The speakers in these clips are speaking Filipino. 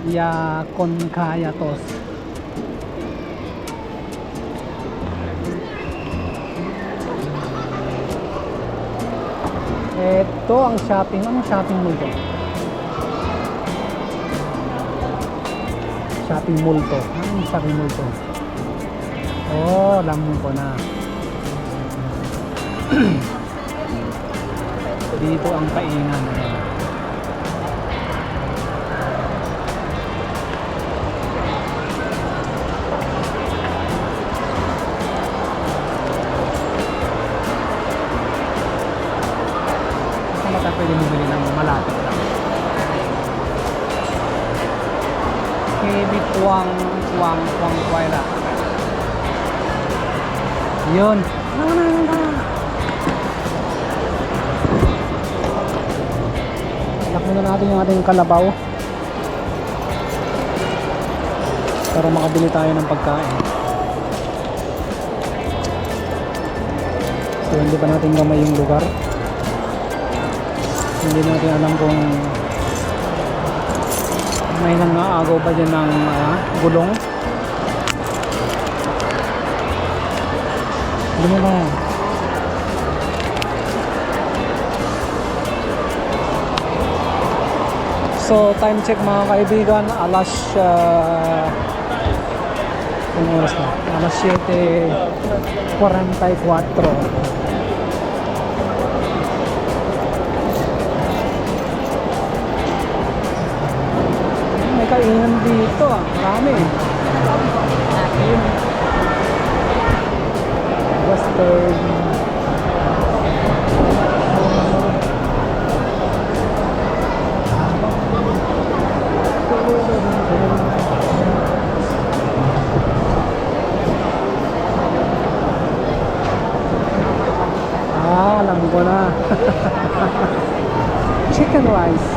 Ya Concayatos. Ito ang shopping. Anong shopping mall to? Shopping mall to. Anong shopping mall to? Oh, alam ko na. Dito ang kainan. Saan ka pwede bumili ng malapit lang? Kebit Wang Kwaila. Yun. Lock muna natin yung ating kalabaw para makabili tayo ng pagkain. So hindi pa natin gamay yung lugar. Hindi natin alam kung may nangaagaw ba dyan ng gulong. Hindi mo ba yan? So time check mga kaibigan, alas anong oras na? Alas 7:44. May kainan dito marami. Western. Alam ko na. Chicken rice.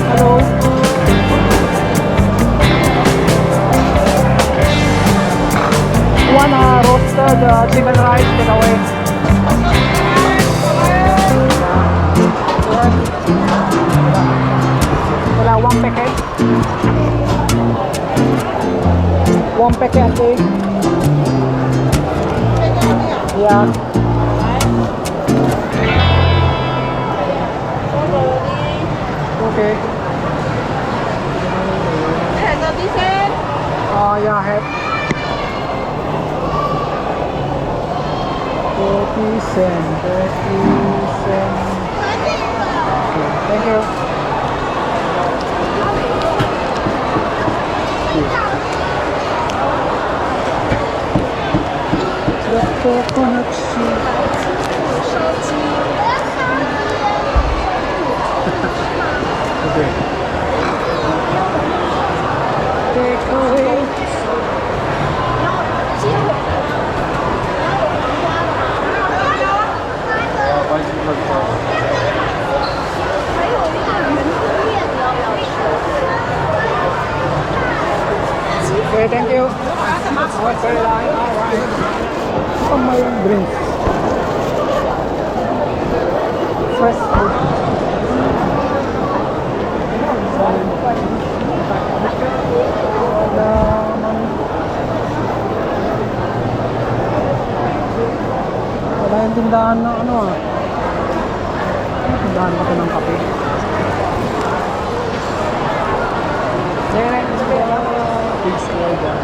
Hello. One roasted chicken rice takeaway. Wala, one packet. One packet egg. Yeah. Okay. Yeah, have 40 cents. 30 cents. Okay, thank you. The coconut shake. Okay. Take away. Okay, thank you. Okay, alright. Oh, my drinks. Fresh food. Wala yung tindahan na ano tindahan pa ito ng kape. Big square dyan.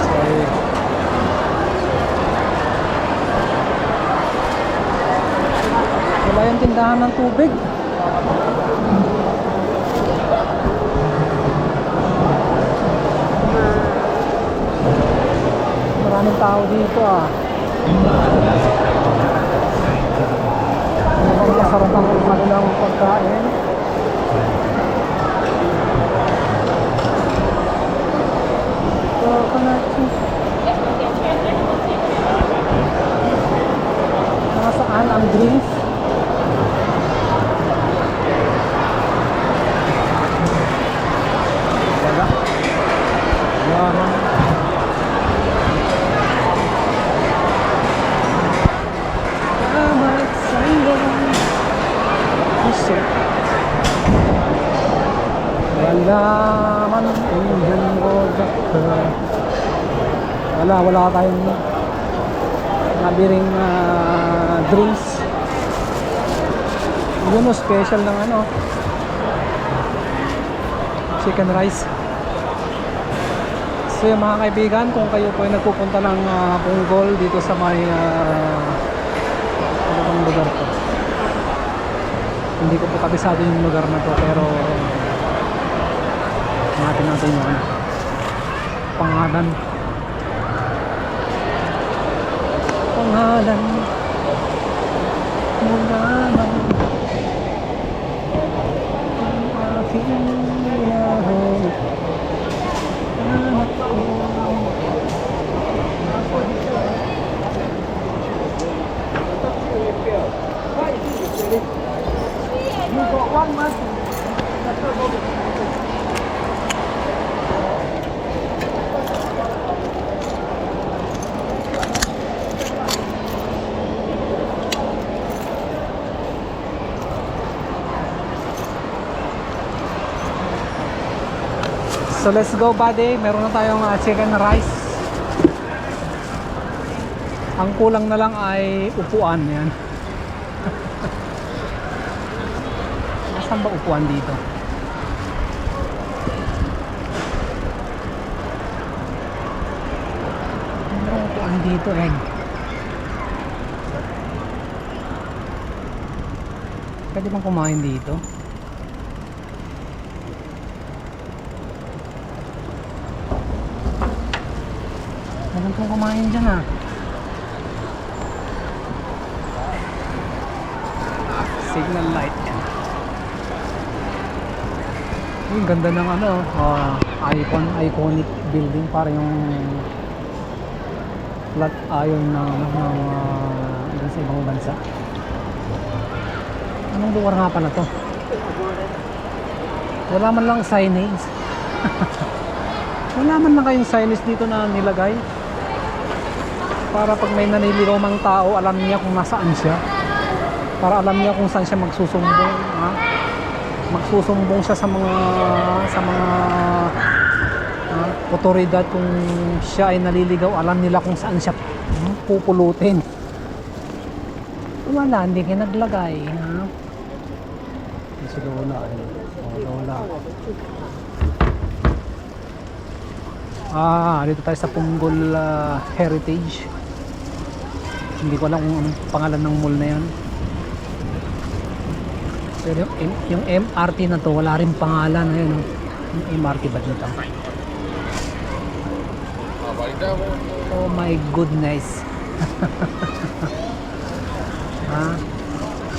Sorry. Wala yung tindahan ng tubig. Maraming tao dito Mukhang masarap ang kanilang pagkain. Nasaan ang drinks? Wala. Wala. Salamat sa inyo. Ilaman Indian Road. Wala tayong nabiring drinks. Yun o, special ng ano, chicken rice. So yung mga kaibigan, kung kayo po ay nagpupunta ng Punggol dito sa may ano bang lugar to, hindi ko po kabisado yung lugar na to, pero hanapin natin yung ano, pangalan mula ng aking inahin, anak ko. So let's go buddy, meron na tayong chicken rice. Ang kulang na lang ay upuan yan. Nasaan ba upuan dito? Merong upuan dito eh. Pwede bang kumain dito? Meron kong kumain dyan ah. Signal light yan. Ang ganda ng ano, iconic building, para yung flat iron ng sa ibang bansa. Anong lugar nga pala to? Wala man lang signage. Wala man lang kayong signage dito na nilagay, para pag may naniligaw mang tao, alam niya kung nasaan siya, para alam niya kung saan siya magsusumbong, ha? Magsusumbong siya sa mga otoridad. Kung siya ay naliligaw, alam nila kung saan siya pupulutin. Wala, hindi kayo naglagay, ha? Si Lola, Lola. Dito tayo sa Punggol Heritage. Hindi ko alam kung anong pangalan ng mall na yan. Pero yung MRT na to, wala rin pangalan. Ayun, yung MRT ba dito? Oh my goodness.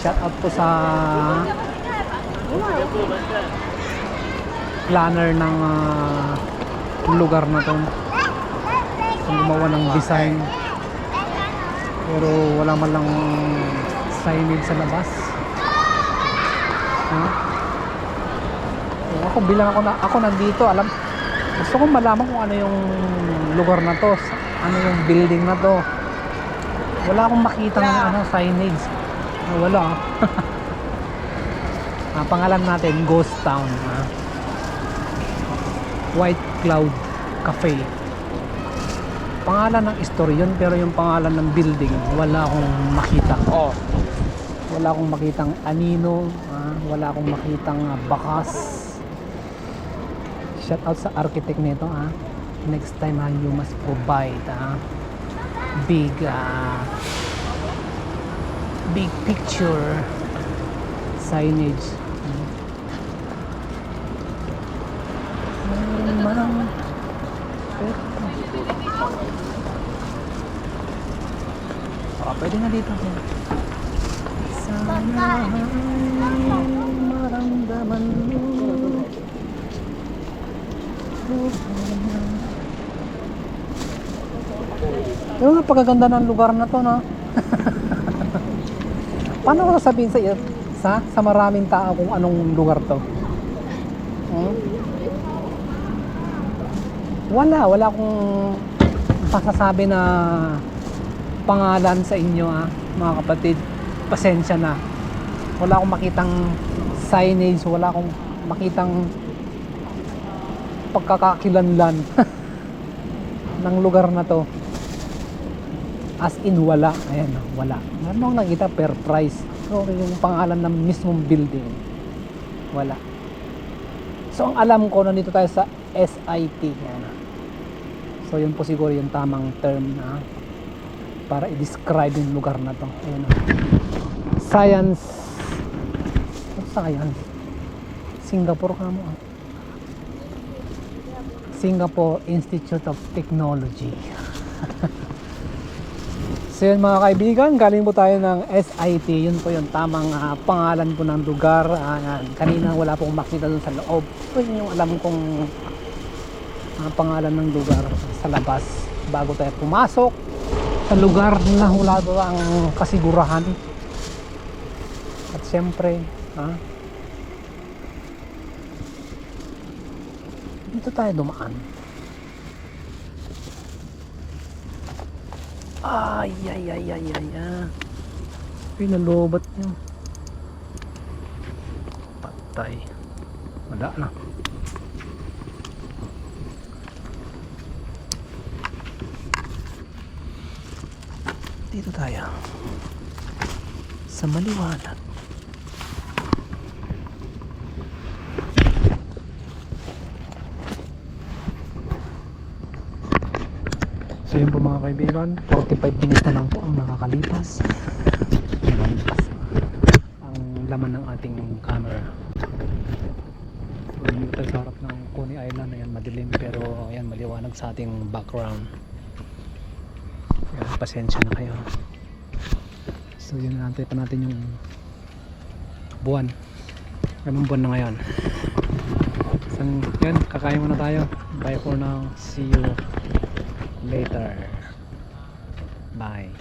Shout out po sa planner ng lugar na to, gumawa ng design, pero wala man lang signage sa labas. So ako, bilang ako nandito, gusto kong malaman kung ano yung lugar na to, ano yung building na to. Wala akong makita ng signage. Wala. Pangalan natin, Ghost Town. White Cloud Cafe. Pangalan ng store yun, pero yung pangalan ng building, wala akong makita. Wala akong makitang anino, wala akong makitang bakas. Shout out sa architect nito, next time you must provide big picture signage. Pwede na dito. Sana maramdaman mo. Yung nga, pagkaganda ng lugar na to, no? Paano ko sasabihin sa maraming tao kung anong lugar to? Wala akong masasabi na pangalan sa inyo, mga kapatid. Pasensya na. Wala akong makitang signage, wala akong makitang pagkakakilanlan ng lugar na to. As in wala. Ayan, wala. Meron akong nakita per price. So yung pangalan ng mismong building, wala. So ang alam ko, nandito tayo sa SIT. Ayan. So yun po siguro yung tamang term na para i-describe yung lugar na to. Ayan. Science. What science? Singapore ka mo. Singapore Institute of Technology. So yun mga kaibigan, galing po tayo ng SIT. Yun po yung tamang pangalan po ng lugar. Kanina wala pong makita dun sa loob. So yun yung alam kong pangalan ng lugar sa labas bago tayo pumasok sa lugar na wala doon ang kasigurahan. At syempre dito tayo dumaan. Ay. Pinalobat nyo. Patay. Wala na. Dito tayo. Sa maliwanag. So yun po mga kaibigan, 45 minutes na lang po ang nakakalipas. Ang laman ng ating camera. So yun tayo sa harap ng Coney Island. Ayan, madilim pero ayan, maliwanag sa ating background. Ayan, pasensya na kayo. So yun, naantay pa natin yung buwan. Anong buwan na ngayon? So yun, kakain muna tayo. Bye for now. See you later. Bye.